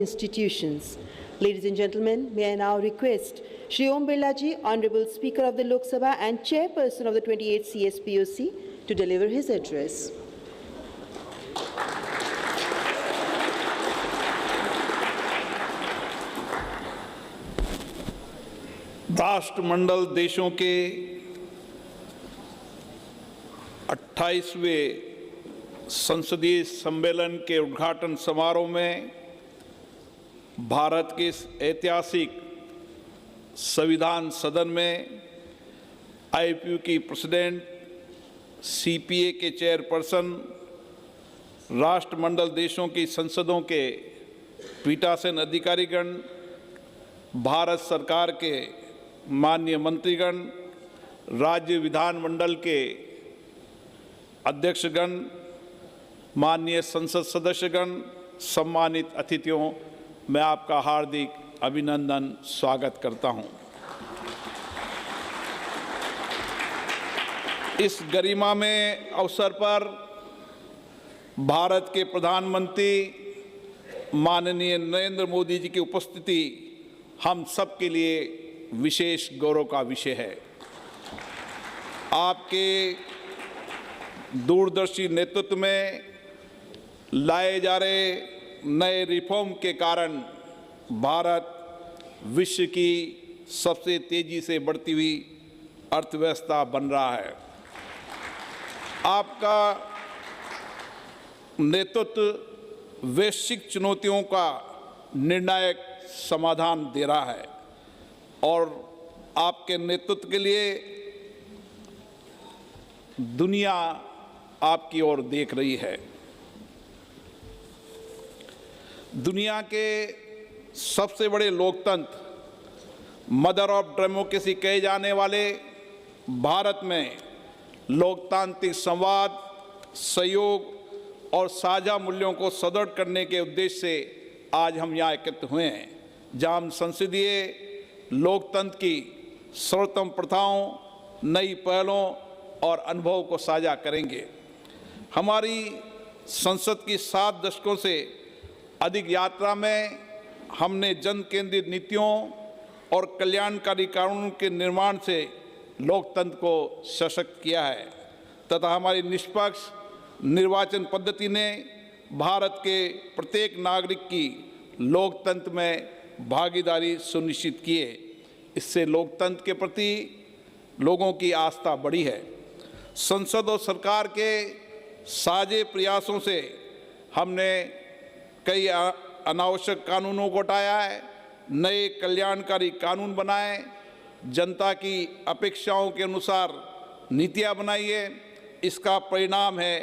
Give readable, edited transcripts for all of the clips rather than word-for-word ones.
institutions. Ladies and gentlemen, may I now request Shri Om Birla Ji, Honorable Speaker of the Lok Sabha and Chairperson of the 28th CSPOC, to deliver his address. राष्ट्रमंडल देशों के 28वें संसदीय सम्मेलन के उद्घाटन समारोह में भारत के इस ऐतिहासिक संविधान सदन में आईपीयू की प्रेसिडेंट, सीपीए के चेयरपर्सन, राष्ट्रमंडल देशों की संसदों के पीठासीन अधिकारीगण, भारत सरकार के माननीय मंत्रीगण, राज्य विधानमंडल के अध्यक्षगण, माननीय संसद सदस्यगण, सम्मानित अतिथियों, मैं आपका हार्दिक अभिनंदन स्वागत करता हूं। इस गरिमामय अवसर पर भारत के प्रधानमंत्री माननीय नरेंद्र मोदी जी की उपस्थिति हम सब के लिए विशेष गौरव का विषय है। आपके दूरदर्शी नेतृत्व में लाए जा रहे नए रिफॉर्म के कारण भारत विश्व की सबसे तेजी से बढ़ती हुई अर्थव्यवस्था बन रहा है। आपका नेतृत्व वैश्विक चुनौतियों का निर्णायक समाधान दे रहा है और आपके नेतृत्व के लिए दुनिया आपकी ओर देख रही है। दुनिया के सबसे बड़े लोकतंत्र, मदर ऑफ डेमोक्रेसी कहे जाने वाले भारत में लोकतांत्रिक संवाद, सहयोग और साझा मूल्यों को सुदृढ़ करने के उद्देश्य से आज हम यहाँ एकत्र हुए हैं, जहाँ हम संसदीय लोकतंत्र की सर्वोत्तम प्रथाओं, नई पहलों और अनुभव को साझा करेंगे। हमारी संसद की 7 दशकों से अधिक यात्रा में हमने जन केंद्रित नीतियों और कल्याणकारी कानूनों के निर्माण से लोकतंत्र को सशक्त किया है तथा हमारी निष्पक्ष निर्वाचन पद्धति ने भारत के प्रत्येक नागरिक की लोकतंत्र में भागीदारी सुनिश्चित की है। इससे लोकतंत्र के प्रति लोगों की आस्था बढ़ी है। संसद और सरकार के साझे प्रयासों से हमने कई अनावश्यक कानूनों को हटाया है, नए कल्याणकारी कानून बनाए, जनता की अपेक्षाओं के अनुसार नीतियां बनाई है। इसका परिणाम है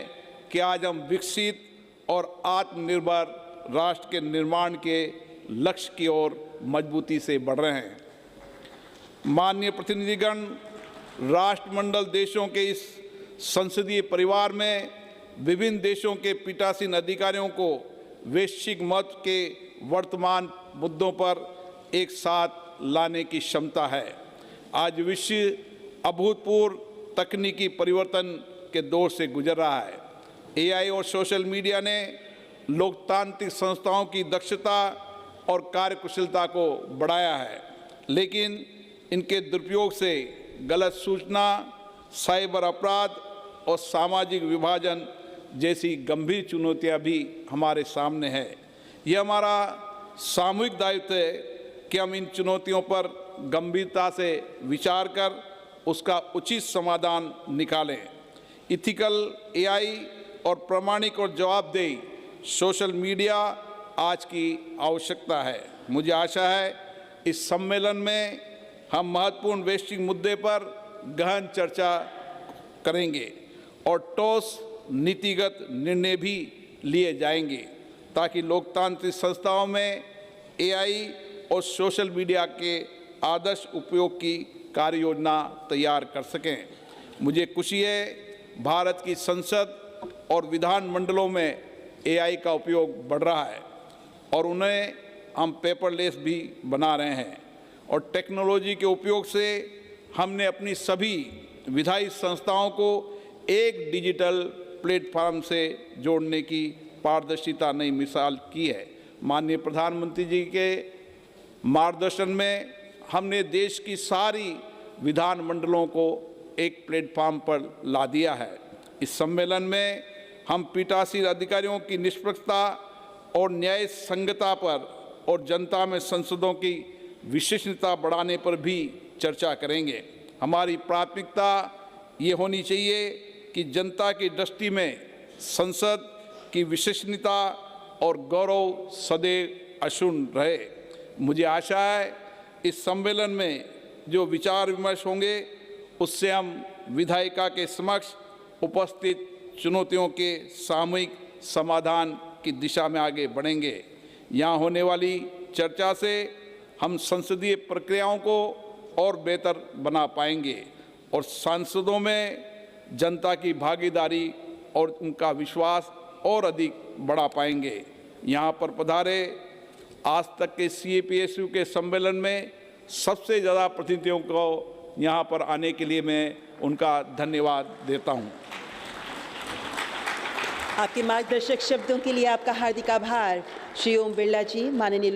कि आज हम विकसित और आत्मनिर्भर राष्ट्र के निर्माण के लक्ष्य की ओर मजबूती से बढ़ रहे हैं। माननीय प्रतिनिधिगण, राष्ट्रमंडल देशों के इस संसदीय परिवार में विभिन्न देशों के पीठासीन अधिकारियों को वैश्विक महत्व के वर्तमान मुद्दों पर एक साथ लाने की क्षमता है। आज विश्व अभूतपूर्व तकनीकी परिवर्तन के दौर से गुजर रहा है। एआई और सोशल मीडिया ने लोकतांत्रिक संस्थाओं की दक्षता और कार्यकुशलता को बढ़ाया है, लेकिन इनके दुरुपयोग से गलत सूचना, साइबर अपराध और सामाजिक विभाजन जैसी गंभीर चुनौतियां भी हमारे सामने है। यह हमारा सामूहिक दायित्व है कि हम इन चुनौतियों पर गंभीरता से विचार कर उसका उचित समाधान निकालें। इथिकल एआई और प्रामाणिक और जवाबदेही सोशल मीडिया आज की आवश्यकता है। मुझे आशा है इस सम्मेलन में हम महत्वपूर्ण वैश्विक मुद्दे पर गहन चर्चा करेंगे और ठोस नीतिगत निर्णय भी लिए जाएंगे ताकि लोकतांत्रिक संस्थाओं में एआई और सोशल मीडिया के आदर्श उपयोग की कार्य योजना तैयार कर सकें। मुझे खुशी है भारत की संसद और विधानमंडलों में एआई का उपयोग बढ़ रहा है और उन्हें हम पेपरलेस भी बना रहे हैं और टेक्नोलॉजी के उपयोग से हमने अपनी सभी विधायी संस्थाओं को एक डिजिटल प्लेटफॉर्म से जोड़ने की पारदर्शिता नई मिसाल की है। माननीय प्रधानमंत्री जी के मार्गदर्शन में हमने देश की सारी विधान मंडलों को एक प्लेटफॉर्म पर ला दिया है। इस सम्मेलन में हम पीठासीन अधिकारियों की निष्पक्षता और न्याय संगतता पर और जनता में संसदों की विश्वसनीयता बढ़ाने पर भी चर्चा करेंगे। हमारी प्राथमिकता ये होनी चाहिए कि जनता की दृष्टि में संसद की विश्वसनीयता और गौरव सदैव अक्षुण्ण रहे। मुझे आशा है इस सम्मेलन में जो विचार विमर्श होंगे उससे हम विधायिका के समक्ष उपस्थित चुनौतियों के सामूहिक समाधान की दिशा में आगे बढ़ेंगे। यहाँ होने वाली चर्चा से हम संसदीय प्रक्रियाओं को और बेहतर बना पाएंगे और सांसदों में जनता की भागीदारी और उनका विश्वास और अधिक बढ़ा पाएंगे। यहाँ पर पधारे आज तक के CAPSU के सम्मेलन में सबसे ज़्यादा प्रतिनिधियों को यहाँ पर आने के लिए मैं उनका धन्यवाद देता हूँ। आपके मार्गदर्शक शब्दों के लिए आपका हार्दिक आभार। श्री ओम बिरला जी, माननीय